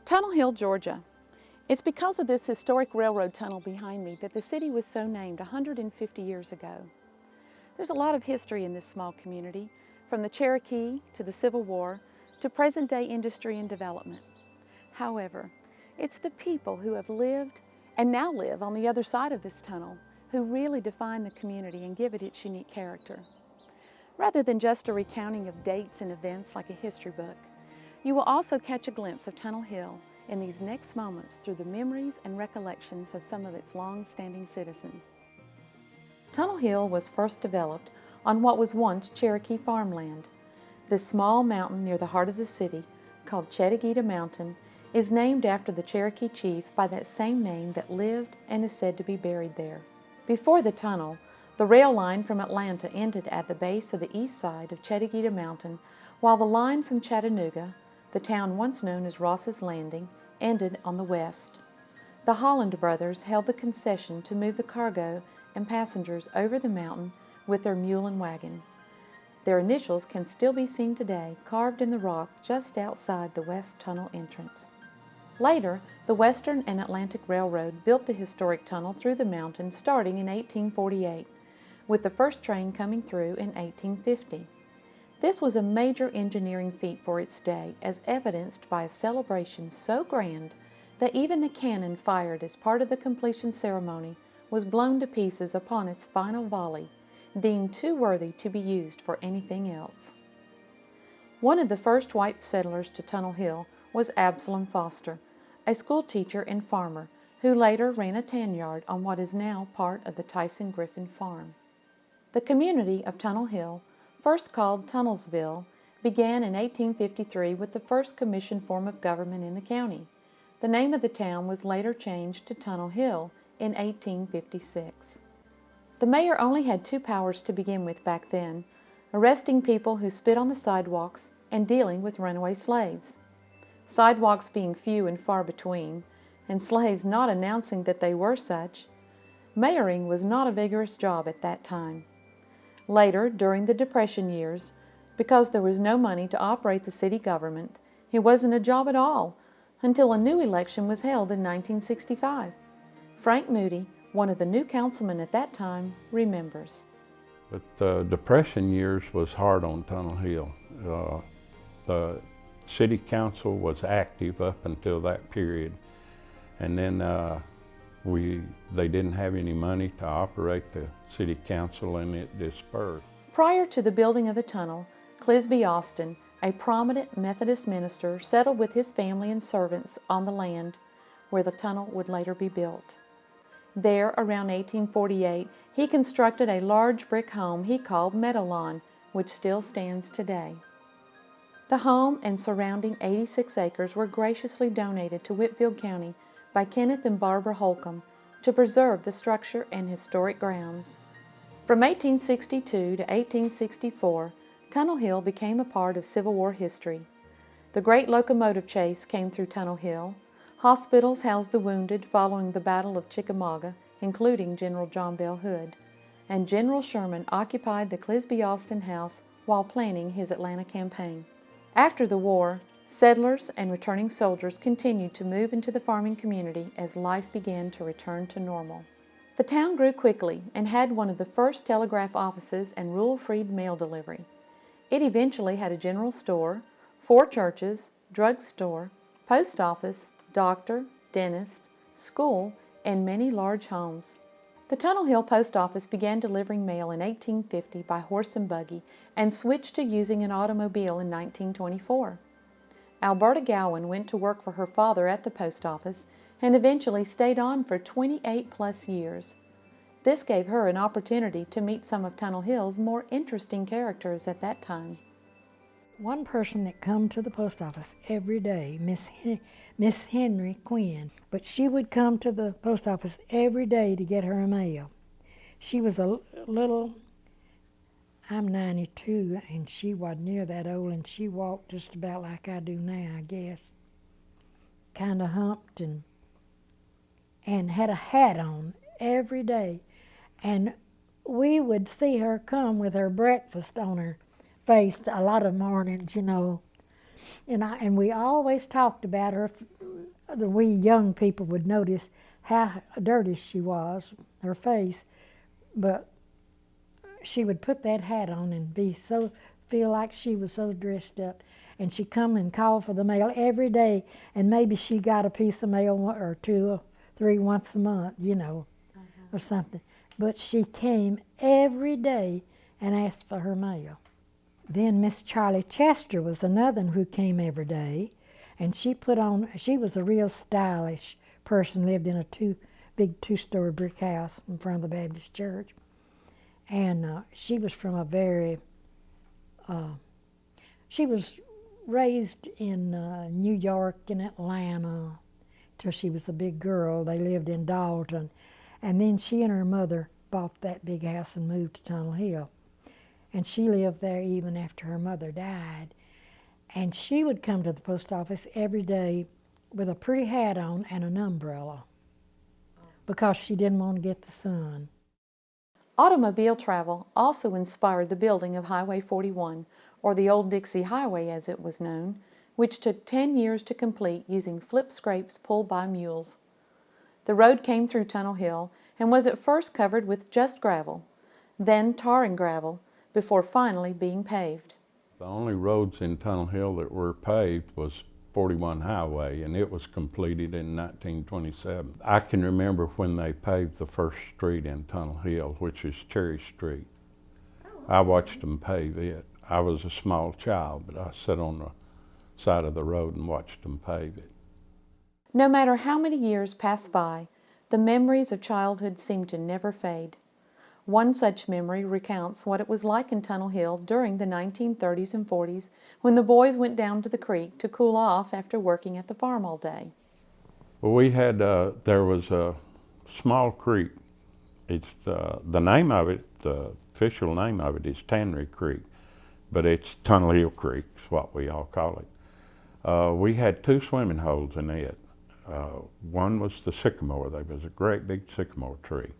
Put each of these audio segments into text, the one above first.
Tunnel Hill, Georgia. It's because of this historic railroad tunnel behind me that the city was so named 150 years ago. There's a lot of history in this small community, from the Cherokee to the Civil War to present-day industry and development. However, it's the people who have lived and now live on the other side of this tunnel who really define the community and give it its unique character. Rather than just a recounting of dates and events like a history book, you will also catch a glimpse of Tunnel Hill in these next moments through the memories and recollections of some of its long-standing citizens. Tunnel Hill was first developed on what was once Cherokee farmland. This small mountain near the heart of the city, called Chattageta Mountain, is named after the Cherokee chief by that same name that lived and is said to be buried there. Before the tunnel, the rail line from Atlanta ended at the base of the east side of Chattageta Mountain, while the line from Chattanooga, the town once known as Ross's Landing, ended on the west. The Holland brothers held the concession to move the cargo and passengers over the mountain with their mule and wagon. Their initials can still be seen today, carved in the rock just outside the west tunnel entrance. Later, the Western and Atlantic Railroad built the historic tunnel through the mountain starting in 1848, with the first train coming through in 1850. This was a major engineering feat for its day, as evidenced by a celebration so grand that even the cannon fired as part of the completion ceremony was blown to pieces upon its final volley, deemed too worthy to be used for anything else. One of the first white settlers to Tunnel Hill was Absalom Foster, a school teacher and farmer who later ran a tan yard on what is now part of the Tyson Griffin Farm. The community of Tunnel Hill, first called Tunnelsville, began in 1853 with the first commission form of government in the county. The name of the town was later changed to Tunnel Hill in 1856. The mayor only had two powers to begin with back then: arresting people who spit on the sidewalks and dealing with runaway slaves. Sidewalks being few and far between, and slaves not announcing that they were such, mayoring was not a vigorous job at that time. Later, during the Depression years, because there was no money to operate the city government, it wasn't a job at all until a new election was held in 1965. Frank Moody, one of the new councilmen at that time, remembers. But the Depression years was hard on Tunnel Hill. The city council was active up until that period, and then they didn't have any money to operate the city council, and it dispersed. Prior to the building of the tunnel, Clisby Austin, a prominent Methodist minister, settled with his family and servants on the land where the tunnel would later be built. There, around 1848, he constructed a large brick home he called Meadowlawn, which still stands today. The home and surrounding 86 acres were graciously donated to Whitfield County by Kenneth and Barbara Holcomb to preserve the structure and historic grounds. From 1862 to 1864, Tunnel Hill became a part of Civil War history. The great locomotive chase came through Tunnel Hill. Hospitals housed the wounded following the Battle of Chickamauga, including General John Bell Hood, and General Sherman occupied the Clisby Austin House while planning his Atlanta campaign. After the war, settlers and returning soldiers continued to move into the farming community as life began to return to normal. The town grew quickly and had one of the first telegraph offices and rural-freed mail delivery. It eventually had a general store, 4 churches, drugstore, post office, doctor, dentist, school, and many large homes. The Tunnel Hill Post Office began delivering mail in 1850 by horse and buggy and switched to using an automobile in 1924. Alberta Gowan went to work for her father at the post office and eventually stayed on for 28+ years. This gave her an opportunity to meet some of Tunnel Hill's more interesting characters at that time. One person that come to the post office every day, Miss Henry Quinn, but she would come to the post office every day to get her mail. She was a little, I'm 92, and she wasn't near that old, and she walked just about like I do now, I guess. Kind of humped and had a hat on every day. And we would see her come with her breakfast on her face a lot of mornings, you know. And we always talked about her. We young people would notice how dirty she was, her face, but she would put that hat on and feel like she was so dressed up. And she'd come and call for the mail every day, and maybe she got a piece of mail or 2 or 3 once a month, or something. But she came every day and asked for her mail. Then Miss Charlie Chester was another one who came every day, and she was a real stylish person, lived in a big 2-story brick house in front of the Baptist church. And she was from she was raised in New York and Atlanta till she was a big girl. They lived in Dalton. And then she and her mother bought that big house and moved to Tunnel Hill. And she lived there even after her mother died. And she would come to the post office every day with a pretty hat on and an umbrella because she didn't want to get the sun. Automobile travel also inspired the building of Highway 41, or the Old Dixie Highway as it was known, which took 10 years to complete using flip scrapes pulled by mules. The road came through Tunnel Hill and was at first covered with just gravel, then tar and gravel, before finally being paved. The only roads in Tunnel Hill that were paved was 41 Highway, and it was completed in 1927. I can remember when they paved the first street in Tunnel Hill, which is Cherry Street. I watched them pave it. I was a small child, but I sat on the side of the road and watched them pave it. No matter how many years pass by, the memories of childhood seem to never fade. One such memory recounts what it was like in Tunnel Hill during the 1930s and 40s when the boys went down to the creek to cool off after working at the farm all day. Well, there was a small creek. It's the name of it, the official name of it is Tannery Creek, but it's Tunnel Hill Creek is what we all call it. We had 2 swimming holes in it. One was the sycamore. There was a great big sycamore tree.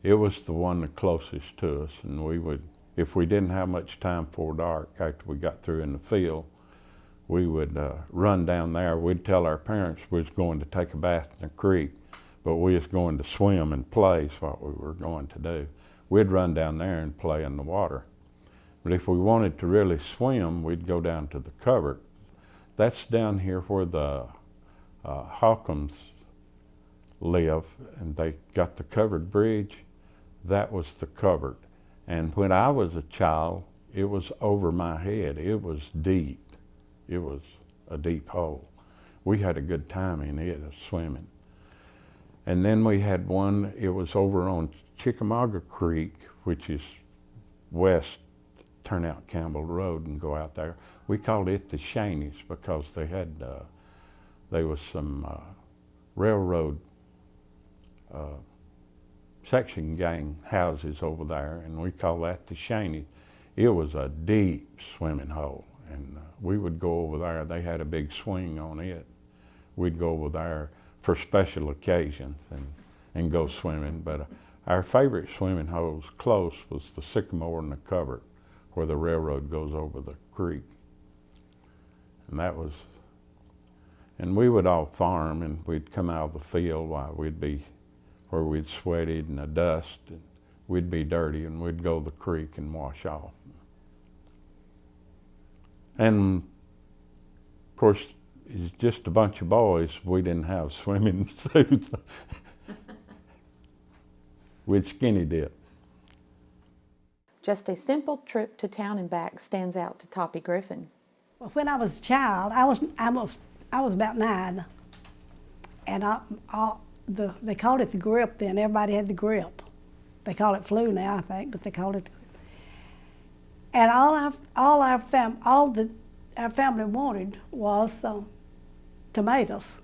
It was the one the closest to us, and we would, if we didn't have much time before dark, after we got through in the field, we would run down there. We'd tell our parents we was going to take a bath in the creek, but we was going to swim and play is what we were going to do. We'd run down there and play in the water. But if we wanted to really swim, we'd go down to the covert. That's down here where the Hawkins live, and they got the covered bridge. That was the covert. And when I was a child, it was over my head. It was deep. It was a deep hole. We had a good time in it, swimming. And then we had one, it was over on Chickamauga Creek, which is west, turn out Campbell Road and go out there. We called it the Shanies because there was some railroad section gang houses over there, and we call that the Shanies. It was a deep swimming hole, and we would go over there. They had a big swing on it. We'd go over there for special occasions and go swimming, but our favorite swimming holes close was the Sycamore and the Covert, where the railroad goes over the creek. And that was, and we would all farm, and we'd come out of the field while we'd be where we'd sweated in the dust, and we'd be dirty, and we'd go to the creek and wash off. And of course, it's just a bunch of boys. We didn't have swimming suits. We'd skinny dip. Just a simple trip to town and back stands out to Toppy Griffin. Well, when I was a child, I was about 9, and they called it the grip then. Everybody had the grip. They call it flu now, I think, but they called it the grip. And our family wanted was tomatoes,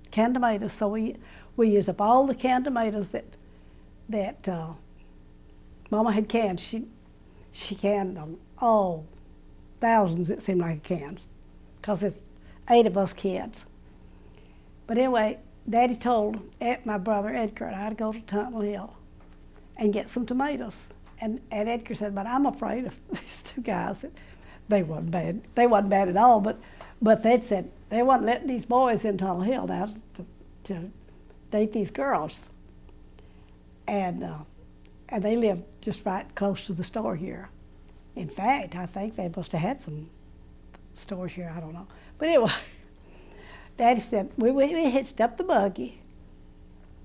canned tomatoes. So we used up all the canned tomatoes that Mama had canned. She canned thousands, it seemed like, cans, because it's 8 of us kids. But anyway, Daddy told my brother Edgar and I to go to Tunnel Hill and get some tomatoes. And Edgar said, but I'm afraid of these 2 guys. They wasn't bad. They wasn't bad at all, but But they'd said they wasn't letting these boys in Tunnel Hill now to date these girls. And they lived just right close to the store here. In fact, I think they must have had some stores here, I don't know. But anyway, Daddy said, we hitched up the buggy.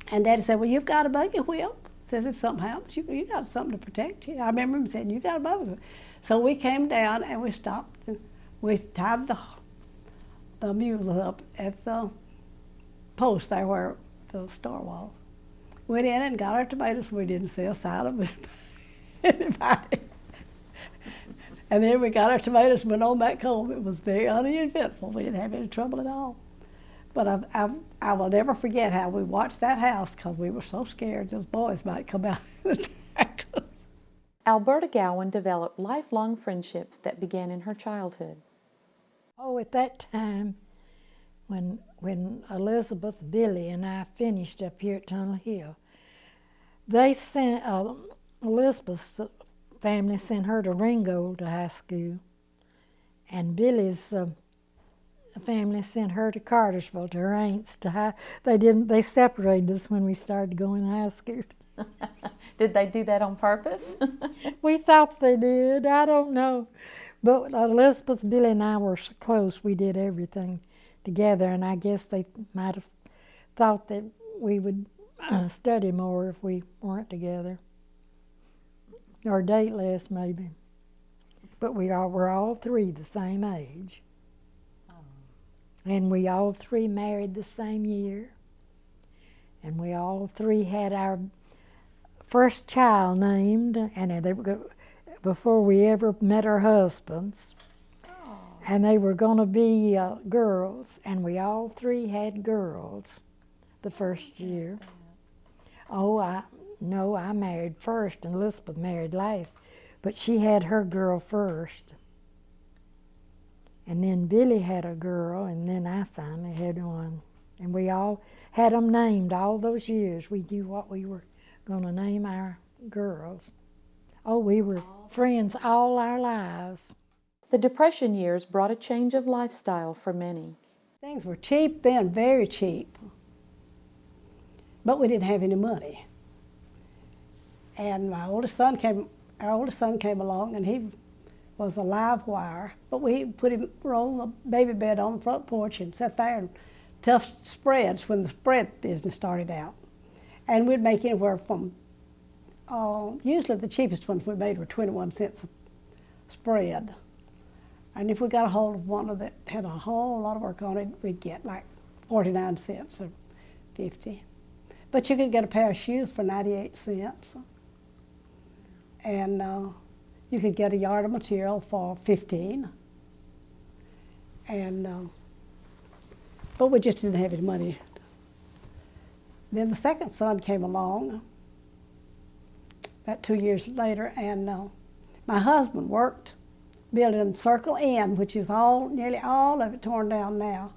And Daddy said, well, you've got a buggy whip. Says if something happens, you got something to protect you. I remember him saying, you got a buggy whip. So we came down and we stopped and we tied the mule up at the post there where the store was. Went in and got our tomatoes. We didn't see a sign of anybody. And then we got our tomatoes and went on back home. It was very uneventful. We didn't have any trouble at all. But I will never forget how we watched that house because we were so scared those boys might come out and attack us. Alberta Gowan developed lifelong friendships that began in her childhood. Oh, at that time, when Elizabeth, Billy, and I finished up here at Tunnel Hill, they sent, Elizabeth's family sent her to Ringgold to high school, and Billy's family sent her to Cartersville to her aunts to high. They separated us when we started going to high school. Did they do that on purpose? We thought they did. I don't know. But Elizabeth, Billy, and I were so close, we did everything together, and I guess they might have thought that we would study more if we weren't together. Or date less, maybe. But we're all three the same age. And we all three married the same year. And we all three had our first child named, and they were before we ever met our husbands. And they were going to be girls, and we all three had girls the first year. Oh, I married first, and Elizabeth married last, but she had her girl first. And then Billy had a girl, and then I finally had one. And we all had them named all those years. We knew what we were going to name our girls. Oh, we were friends all our lives. The Depression years brought a change of lifestyle for many. Things were cheap then, very cheap. But we didn't have any money. And our oldest son came along, and he was a live wire, but we put him on the baby bed on the front porch and sat there and tough spreads when the spread business started out. And we'd make anywhere from, usually the cheapest ones we made were 21 cents a spread. And if we got a hold of one that had a whole lot of work on it, we'd get like 49 cents or 50. But you could get a pair of shoes for 98 cents. And you could get a yard of material for 15. And, but we just didn't have any money. Then the second son came along about 2 years later, and my husband worked building Circle M, which is nearly all of it torn down now.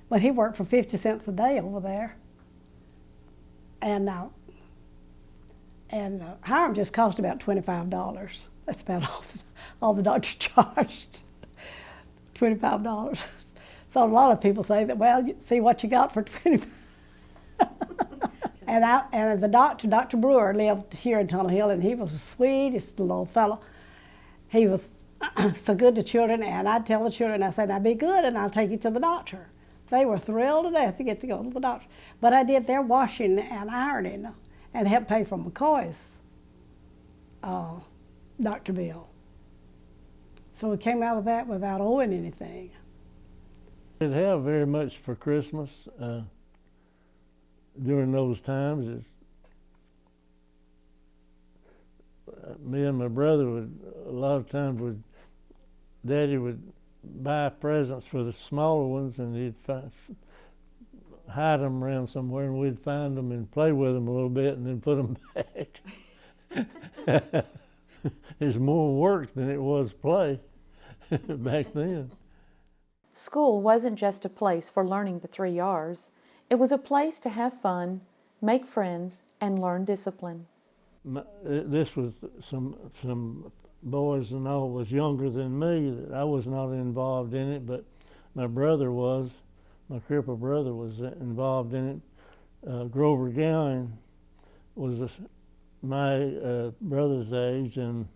But he worked for 50 cents a day over there. And Hiram just cost about $25. That's about all the doctor charged, $25. So a lot of people say that, well, you see what you got for $25. And the doctor, Dr. Brewer, lived here in Tunnel Hill, and he was the sweetest little fellow. He was so good to children, and I'd tell the children, I said, now be good, and I'll take you to the doctor. They were thrilled to death to get to go to the doctor. But I did their washing and ironing and helped pay for McCoy's doctor bill. So we came out of that without owing anything. I didn't have very much for Christmas during those times. Me and my brother would, a lot of times, Daddy would buy presents for the smaller ones, and he'd hide them around somewhere, and we'd find them and play with them a little bit and then put them back. It's more work than it was play back then. School wasn't just a place for learning the 3 R's. It was a place to have fun, make friends, and learn discipline. This was some boys and all was younger than me. I was not involved in it, but my crippled brother was involved in it. Grover Gowan was my brother's age, and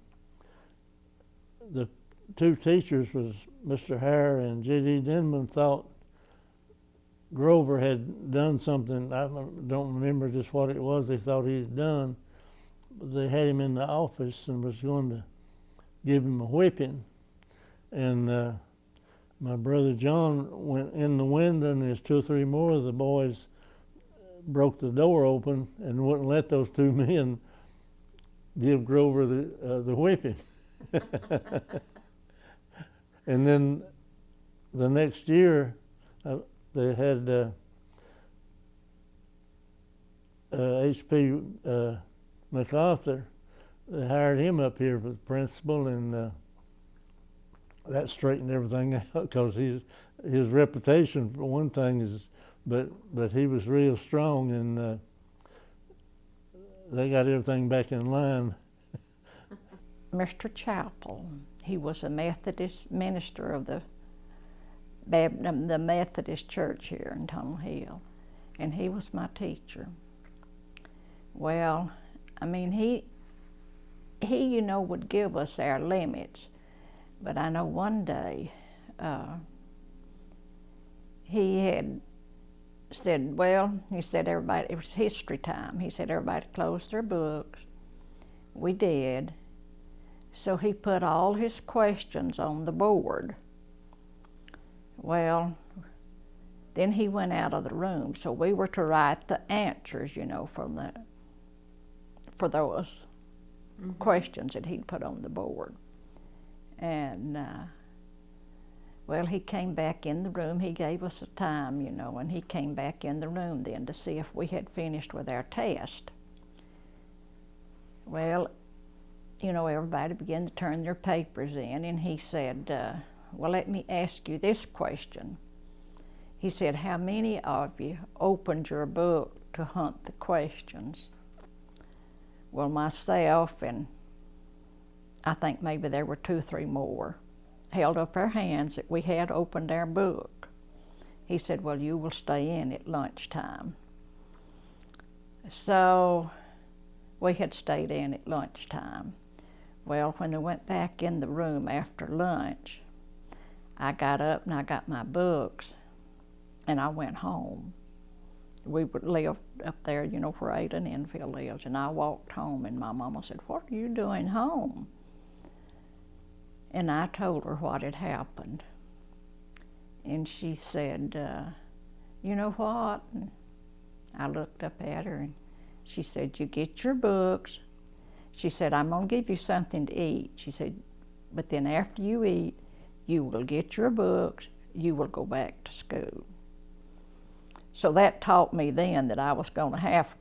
the two teachers was Mr. Hare and J.D. Denman thought Grover had done something. I don't remember just what it was they thought he had done. But they had him in the office and was going to give him a whipping. And my brother John went in the window, and there's 2 or 3 more of the boys broke the door open and wouldn't let those 2 men give Grover the whipping. And then the next year, they had H.P. MacArthur. They hired him up here for the principal, and that straightened everything out, because his reputation, for one thing, is, but he was real strong, and they got everything back in line. Mr. Chapel, he was a Methodist minister of the Methodist church here in Tunnel Hill, and he was my teacher. Well, I mean, he you know, would give us our limits, but I know one day he had said, well, he said everybody, it was history time. He said everybody closed their books. We did. So he put all his questions on the board. Well, then he went out of the room, so we were to write the answers, you know, for those questions that he'd put on the board. And well, he came back in the room. He gave us a time, you know, and he came back in the room then to see if we had finished with our test. Well, you know, everybody began to turn their papers in, and he said, well, let me ask you this question. He said, how many of you opened your book to hunt the questions? Well, myself and I think maybe there were 2 or 3 more held up our hands that we had opened our book. He said, well, you will stay in at lunchtime. So we had stayed in at lunchtime. Well, when they went back in the room after lunch, I got up and I got my books and I went home. We would live up there, you know, where Ada and Enfield lives, and I walked home, and my mama said, what are you doing home? And I told her what had happened. And she said, you know what? And I looked up at her, and she said, you get your books. She said, I'm gonna give you something to eat. She said, but then after you eat, you will get your books, you will go back to school. So that taught me then that I was gonna have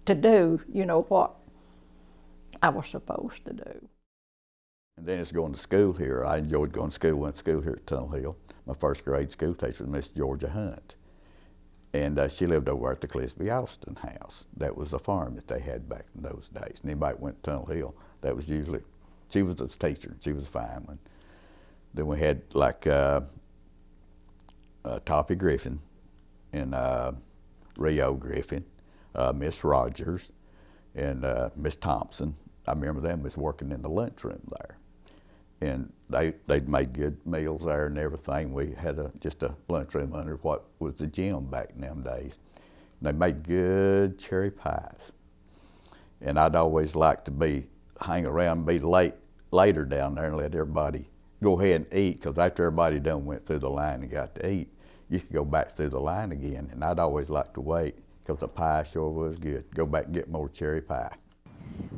to do, you know, what I was supposed to do. And then it's going to school here. I enjoyed going to school, went to school here at Tunnel Hill. My first grade school teacher was Miss Georgia Hunt. And she lived over at the Clisby Austin house. That was a farm that they had back in those days. And anybody went to Tunnel Hill, that was usually, she was a teacher, she was a fine one. Then we had like Toppy Griffin and Rio Griffin, Miss Rogers, and Miss Thompson. I remember them was working in the lunchroom there. And they'd made good meals there and everything. We had just a lunchroom under what was the gym back in them days. And they made good cherry pies. And I'd always like to hang around, be later down there and let everybody go ahead and eat, because after everybody done went through the line and got to eat, you could go back through the line again. And I'd always like to wait, because the pie sure was good. Go back and get more cherry pie.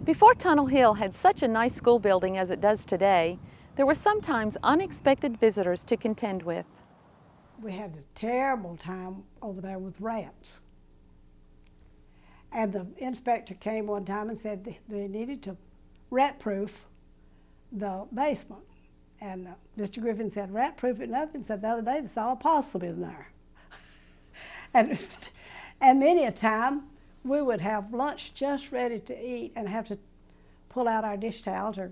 Before Tunnel Hill had such a nice school building as it does today, there were sometimes unexpected visitors to contend with. We had a terrible time over there with rats. And the inspector came one time and said they needed to rat-proof the basement. And Mr. Griffin said, rat-proof it nothing. Said the other day they saw a possum in there. and many a time we would have lunch just ready to eat and have to pull out our dish towels or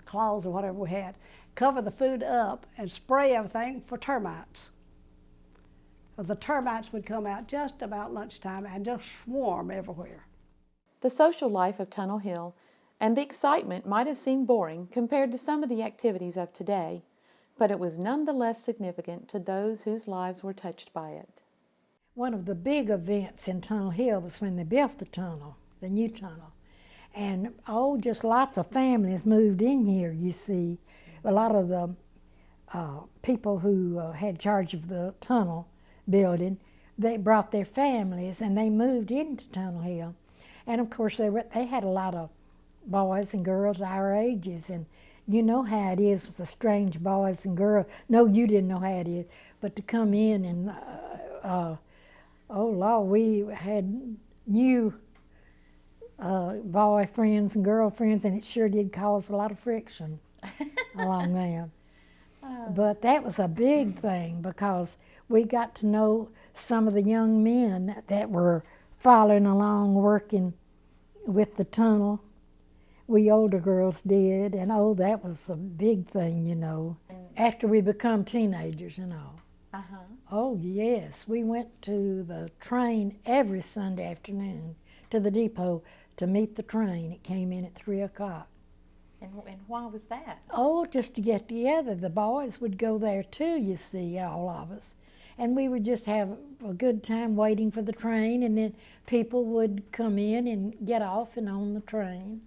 cloths or whatever we had cover the food up and spray everything for termites. The termites would come out just about lunchtime and just swarm everywhere. The social life of Tunnel Hill and the excitement might have seemed boring compared to some of the activities of today, but it was nonetheless significant to those whose lives were touched by it. One of the big events in Tunnel Hill was when they built the tunnel, the new tunnel. And just lots of families moved in here, you see. A lot of the people who had charge of the tunnel building, they brought their families and they moved into Tunnel Hill. And of course they had a lot of boys and girls our ages, and you know how it is with the strange boys and girls. No, you didn't know how it is, but to come in and, oh Lord, we had new boyfriends and girlfriends, and it sure did cause a lot of friction along there. But that was a big thing because we got to know some of the young men that were following along working with the tunnel. We older girls did, and that was a big thing, you know. After we become teenagers and all. Oh yes, we went to the train every Sunday afternoon to the depot to meet the train. It came in at 3 o'clock. And why was that? Oh, just to get together. The boys would go there too, you see, all of us. And we would just have a good time waiting for the train, and then people would come in and get off and on the train.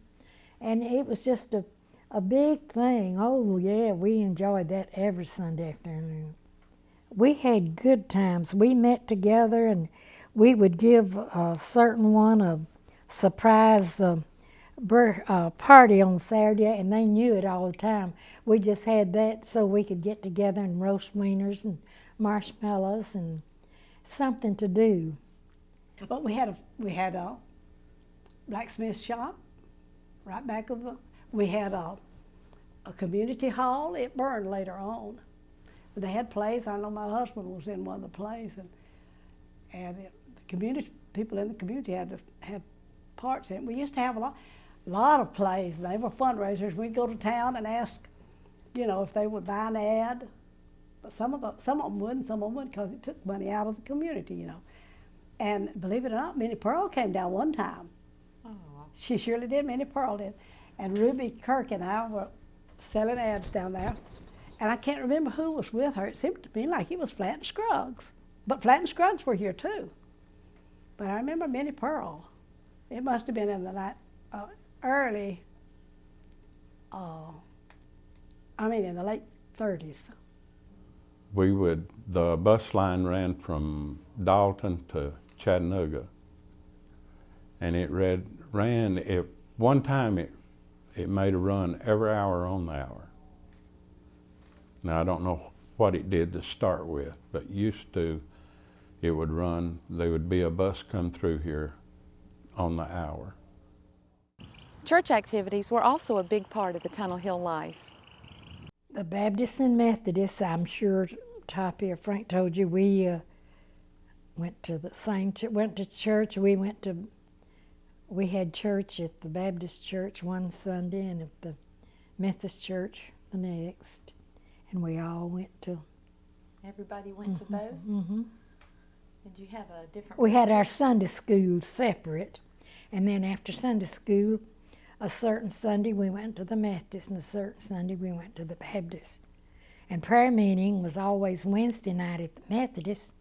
And it was just a big thing. Oh yeah, we enjoyed that every Sunday afternoon. We had good times. We met together and we would give a certain one a surprise party on Saturday, and they knew it all the time. We just had that so we could get together and roast wieners and marshmallows and something to do. But we had a blacksmith shop right back of the. We had a community hall. It burned later on. But they had plays. I know my husband was in one of the plays, and the community people in the community had parts in it. We used to have a lot of plays. They were fundraisers. We'd go to town and ask, if they would buy an ad. But some of them wouldn't, some of them wouldn't, because it took money out of the community, And believe it or not, Minnie Pearl came down one time. Oh. She surely did, Minnie Pearl did. And Ruby Kirk and I were selling ads down there. And I can't remember who was with her. It seemed to me like it was Flat and Scruggs. But Flat and Scruggs were here too. But I remember Minnie Pearl. It must have been in the night, in the late 30s. The bus line ran from Dalton to Chattanooga, and it ran, one time it made a run every hour on the hour. Now I don't know what it did to start with, but it would run, there would be a bus come through here on the hour. Church activities were also a big part of the Tunnel Hill life. The Baptists and Methodists, I'm sure Tapia Frank told you, we went to the same went to church. We had church at the Baptist church one Sunday and at the Methodist church the next, and we all went to. Everybody went to both? Mm-hmm. Did you have a different? We had our Sunday school separate, and then after Sunday school, a certain Sunday we went to the Methodist, and a certain Sunday we went to the Baptist. And prayer meeting was always Wednesday night at the Methodist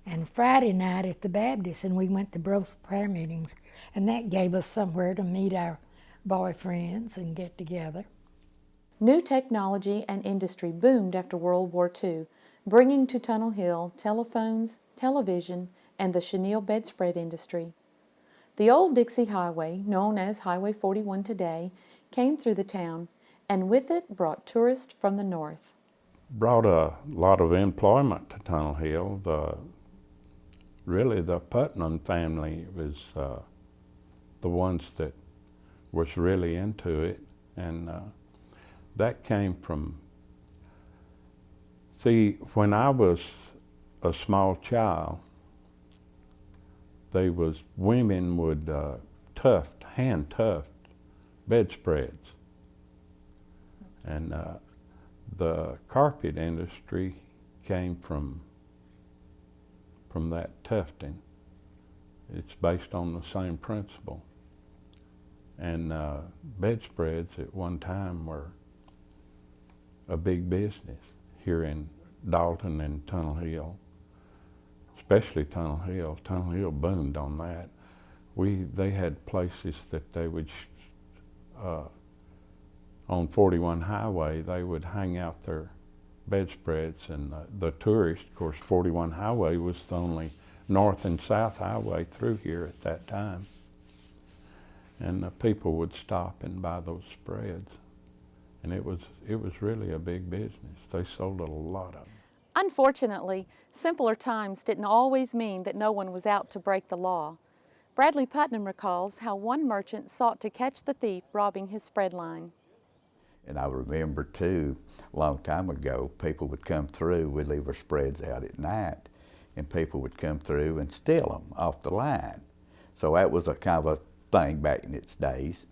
and Friday night at the Baptist, and we went to both prayer meetings, and that gave us somewhere to meet our boyfriends and get together. New technology and industry boomed after World War II, bringing to Tunnel Hill telephones, television, and the chenille bedspread industry. The old Dixie Highway, known as Highway 41 today, came through the town, and with it brought tourists from the north. Brought a lot of employment to Tunnel Hill. The Putnam family was the ones that was really into it, and that came from, when I was a small child, women would hand tuft bedspreads. And the carpet industry came from that tufting. It's based on the same principle. And bedspreads at one time were a big business here in Dalton and Tunnel Hill, especially Tunnel Hill. Tunnel Hill boomed on that. They had places that they would, on 41 Highway, they would hang out their bedspreads, and the tourists, of course, 41 Highway was the only north and south highway through here at that time. And people would stop and buy those spreads. And it was really a big business. They sold a lot of them. Unfortunately, simpler times didn't always mean that no one was out to break the law. Bradley Putnam recalls how one merchant sought to catch the thief robbing his spread line. And I remember too, a long time ago, people would come through, we'd leave our spreads out at night, and people would come through and steal them off the line. So that was a kind of a thing back in its days.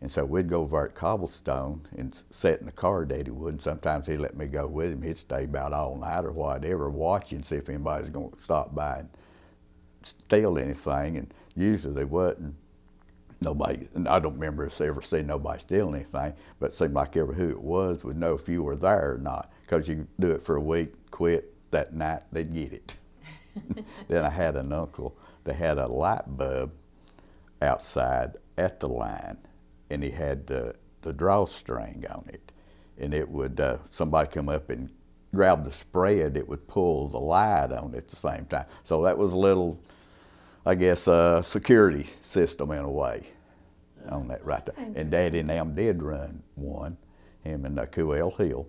And so we'd go over at Cobblestone and sit in the car, Daddy would, and sometimes he'd let me go with him. He'd stay about all night or whatever, watching, see if anybody's going to stop by and steal anything, and usually they wouldn't. Nobody, and I don't remember us ever seeing nobody steal anything, but it seemed like every who it was would know if you were there or not, because you do it for a week, quit, that night they'd get it. Then I had an uncle that had a light bulb outside at the line, and he had the drawstring on it, and it would, somebody come up and grab the spread, it would pull the light on it at the same time. So that was a little, I guess, security system in a way on that right there. And Daddy and them did run one, him and Kuel Hill.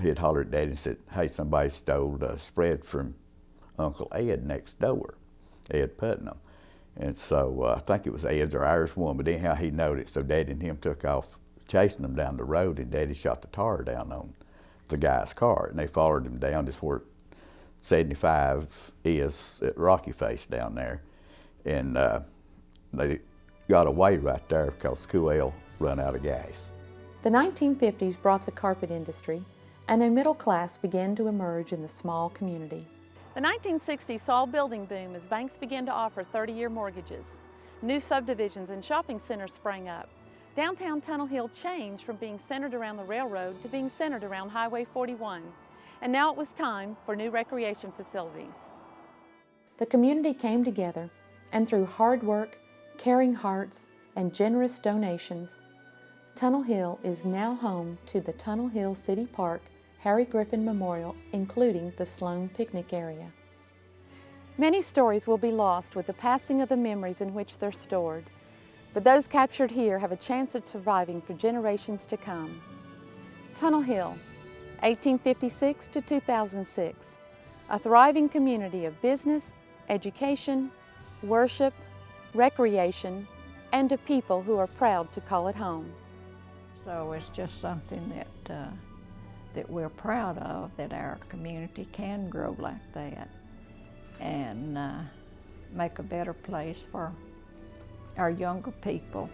He'd hollered at Daddy and said, hey, somebody stole the spread from Uncle Ed next door, Ed Putnam. And so I think it was Ed's or ours one, but anyhow he noticed. So Daddy and him took off chasing them down the road, and Daddy shot the tar down on the guy's car, and they followed him down just where 75 is at Rocky Face down there. And they got away right there because Kuel run out of gas. The 1950s brought the carpet industry, and a middle class began to emerge in the small community. The 1960s saw a building boom as banks began to offer 30-year mortgages. New subdivisions and shopping centers sprang up. Downtown Tunnel Hill changed from being centered around the railroad to being centered around Highway 41. And now it was time for new recreation facilities. The community came together, and through hard work, caring hearts, and generous donations, Tunnel Hill is now home to the Tunnel Hill City Park Harry Griffin Memorial, including the Sloan Picnic Area. Many stories will be lost with the passing of the memories in which they're stored, but those captured here have a chance at surviving for generations to come. Tunnel Hill, 1856 to 2006, a thriving community of business, education, worship, recreation, and a people who are proud to call it home. So it's just something that we're proud of, that our community can grow like that and make a better place for our younger people.